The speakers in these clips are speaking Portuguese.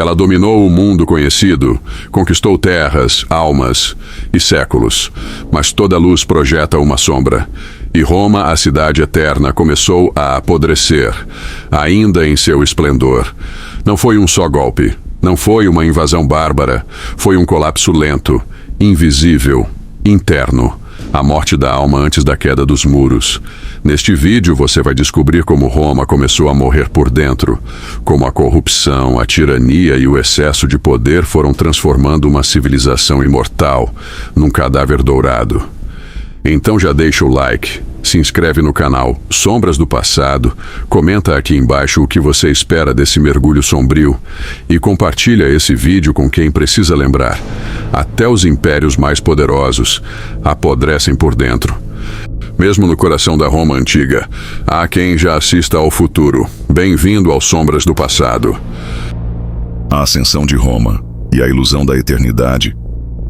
Ela dominou o mundo conhecido, conquistou terras, almas e séculos. Mas toda luz projeta uma sombra. E Roma, a cidade eterna, começou a apodrecer, ainda em seu esplendor. Não foi um só golpe, não foi uma invasão bárbara, foi um colapso lento, invisível, interno. A morte da alma antes da queda dos muros. Neste vídeo você vai descobrir como Roma começou a morrer por dentro, como a corrupção, a tirania e o excesso de poder foram transformando uma civilização imortal num cadáver dourado. Então já deixa o like, se inscreve no canal Sombras do Passado, comenta aqui embaixo o que você espera desse mergulho sombrio e compartilha esse vídeo com quem precisa lembrar. Até os impérios mais poderosos apodrecem por dentro. Mesmo no coração da Roma antiga, há quem já assista ao futuro. Bem-vindo aos Sombras do Passado. A ascensão de Roma e a ilusão da eternidade.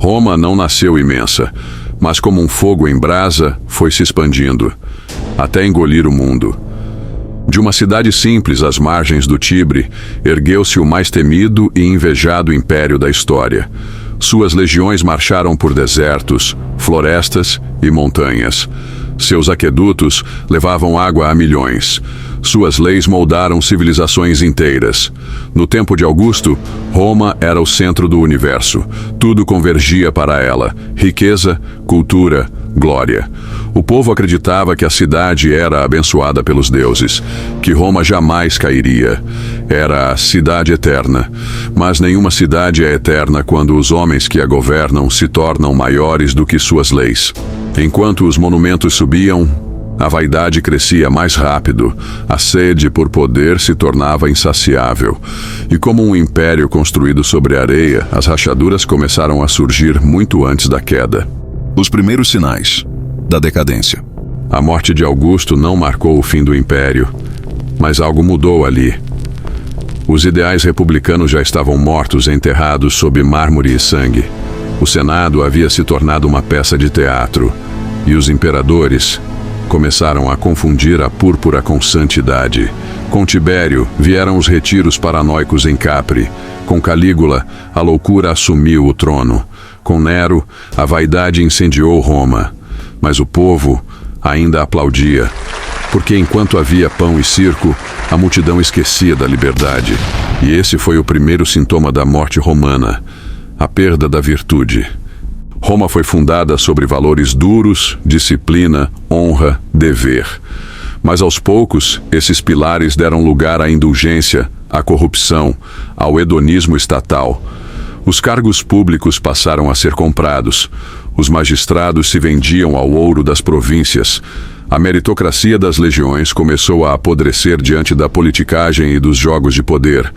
Roma não nasceu imensa, mas como um fogo em brasa, foi se expandindo, até engolir o mundo. De uma cidade simples às margens do Tibre, ergueu-se o mais temido e invejado império da história. Suas legiões marcharam por desertos, florestas e montanhas. Seus aquedutos levavam água a milhões. Suas leis moldaram civilizações inteiras. No tempo de Augusto, Roma era o centro do universo. Tudo convergia para ela: riqueza, cultura, glória. O povo acreditava que a cidade era abençoada pelos deuses, que Roma jamais cairia. Era a cidade eterna. Mas nenhuma cidade é eterna quando os homens que a governam se tornam maiores do que suas leis. Enquanto os monumentos subiam, a vaidade crescia mais rápido, a sede por poder se tornava insaciável. E como um império construído sobre areia, as rachaduras começaram a surgir muito antes da queda. Os primeiros sinais da decadência. A morte de Augusto não marcou o fim do império, mas algo mudou ali. Os ideais republicanos já estavam mortos, enterrados sob mármore e sangue. O Senado havia se tornado uma peça de teatro, e os imperadores começaram a confundir a púrpura com santidade. Com Tibério vieram os retiros paranoicos em Capri. Com Calígula, a loucura assumiu o trono. Com Nero, a vaidade incendiou Roma. Mas o povo ainda aplaudia, porque enquanto havia pão e circo, a multidão esquecia da liberdade. E esse foi o primeiro sintoma da morte romana: a perda da virtude. Roma foi fundada sobre valores duros, disciplina, honra, dever. Mas aos poucos, esses pilares deram lugar à indulgência, à corrupção, ao hedonismo estatal. Os cargos públicos passaram a ser comprados. Os magistrados se vendiam ao ouro das províncias. A meritocracia das legiões começou a apodrecer diante da politicagem e dos jogos de poder.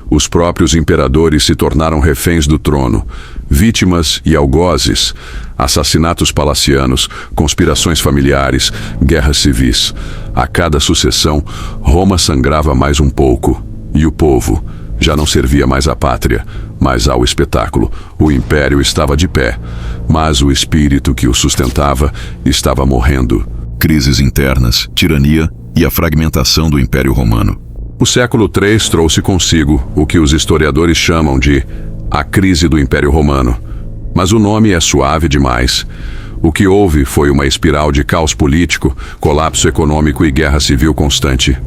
Os próprios imperadores se tornaram reféns do trono, vítimas e algozes, assassinatos palacianos, conspirações familiares, guerras civis. A cada sucessão, Roma sangrava mais um pouco, e o povo já não servia mais à pátria, mas ao espetáculo. O império estava de pé, mas o espírito que o sustentava estava morrendo. Crises internas, tirania e a fragmentação do Império Romano. O século III trouxe consigo o que os historiadores chamam de a crise do Império Romano. Mas o nome é suave demais. O que houve foi uma espiral de caos político, colapso econômico e guerra civil constante.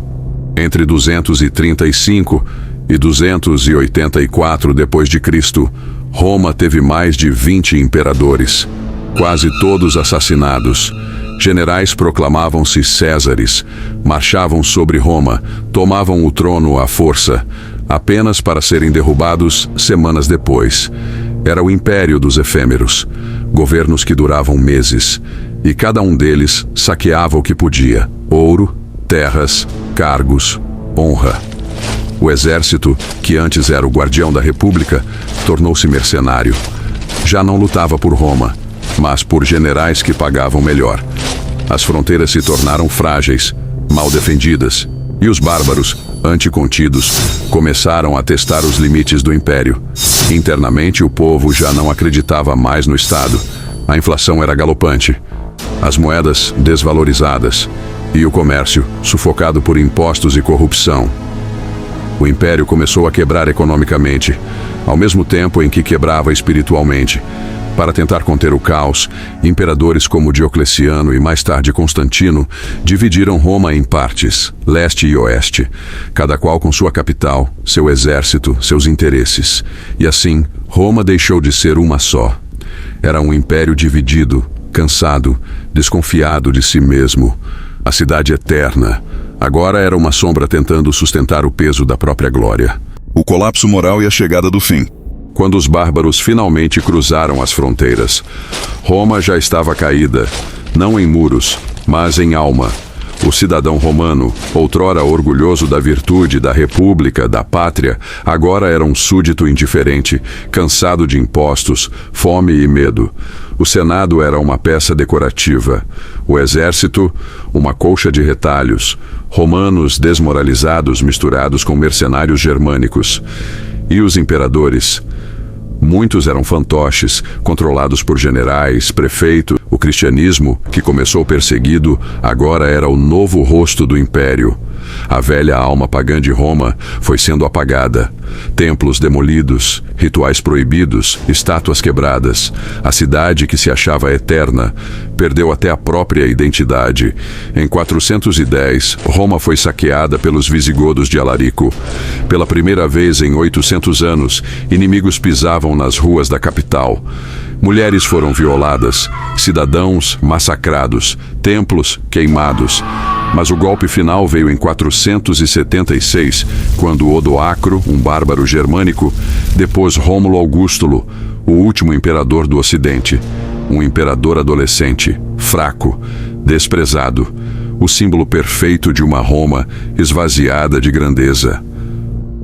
Entre 235 e 284 d.C., Roma teve mais de 20 imperadores, quase todos assassinados. Generais proclamavam-se Césares, marchavam sobre Roma, tomavam o trono à força, apenas para serem derrubados semanas depois. Era o império dos efêmeros, governos que duravam meses, e cada um deles saqueava o que podia: ouro, terras, cargos, honra. O exército, que antes era o guardião da república, tornou-se mercenário. Já não lutava por Roma, mas por generais que pagavam melhor. As fronteiras se tornaram frágeis, mal defendidas, e os bárbaros, anticontidos, começaram a testar os limites do império. Internamente, o povo já não acreditava mais no Estado. A inflação era galopante, as moedas desvalorizadas, e o comércio sufocado por impostos e corrupção. O império começou a quebrar economicamente, ao mesmo tempo em que quebrava espiritualmente. Para tentar conter o caos, imperadores como Diocleciano e mais tarde Constantino dividiram Roma em partes, leste e oeste, cada qual com sua capital, seu exército, seus interesses. E assim, Roma deixou de ser uma só. Era um império dividido, cansado, desconfiado de si mesmo. A cidade eterna agora era uma sombra tentando sustentar o peso da própria glória. O colapso moral e a chegada do fim. Quando os bárbaros finalmente cruzaram as fronteiras, Roma já estava caída, não em muros, mas em alma. O cidadão romano, outrora orgulhoso da virtude, da república, da pátria, agora era um súdito indiferente, cansado de impostos, fome e medo. O Senado era uma peça decorativa. O exército, uma colcha de retalhos. Romanos desmoralizados misturados com mercenários germânicos. E os imperadores? Muitos eram fantoches, controlados por generais, prefeitos. O cristianismo, que começou perseguido, agora era o novo rosto do império. A velha alma pagã de Roma foi sendo apagada. Templos demolidos, rituais proibidos, estátuas quebradas. A cidade que se achava eterna perdeu até a própria identidade. Em 410, Roma foi saqueada pelos visigodos de Alarico. Pela primeira vez em 800 anos, inimigos pisavam nas ruas da capital. Mulheres foram violadas, cidadãos massacrados, templos queimados. Mas o golpe final veio em 476, quando Odoacro, um bárbaro germânico, depôs Rômulo Augustulo, o último imperador do Ocidente. Um imperador adolescente, fraco, desprezado, o símbolo perfeito de uma Roma esvaziada de grandeza.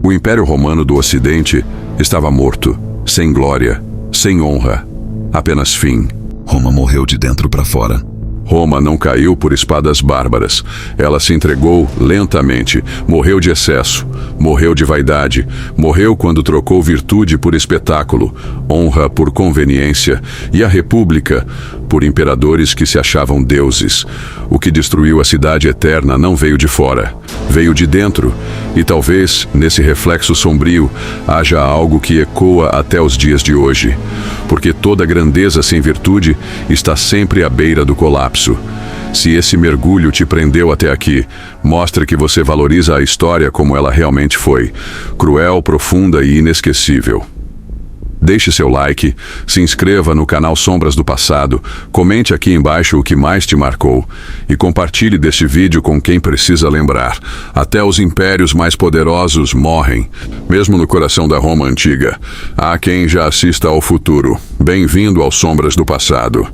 O Império Romano do Ocidente estava morto, sem glória, sem honra, apenas fim. Roma morreu de dentro para fora. Roma não caiu por espadas bárbaras. Ela se entregou lentamente, morreu de excesso, morreu de vaidade, morreu quando trocou virtude por espetáculo, honra por conveniência e a república por imperadores que se achavam deuses. O que destruiu a cidade eterna não veio de fora, veio de dentro, e talvez, nesse reflexo sombrio, haja algo que ecoa até os dias de hoje. Porque toda grandeza sem virtude está sempre à beira do colapso. Se esse mergulho te prendeu até aqui, mostra que você valoriza a história como ela realmente foi, cruel, profunda e inesquecível. Deixe seu like, se inscreva no canal Sombras do Passado, comente aqui embaixo o que mais te marcou e compartilhe deste vídeo com quem precisa lembrar. Até os impérios mais poderosos morrem, mesmo no coração da Roma antiga. Há quem já assista ao futuro. Bem-vindo ao Sombras do Passado.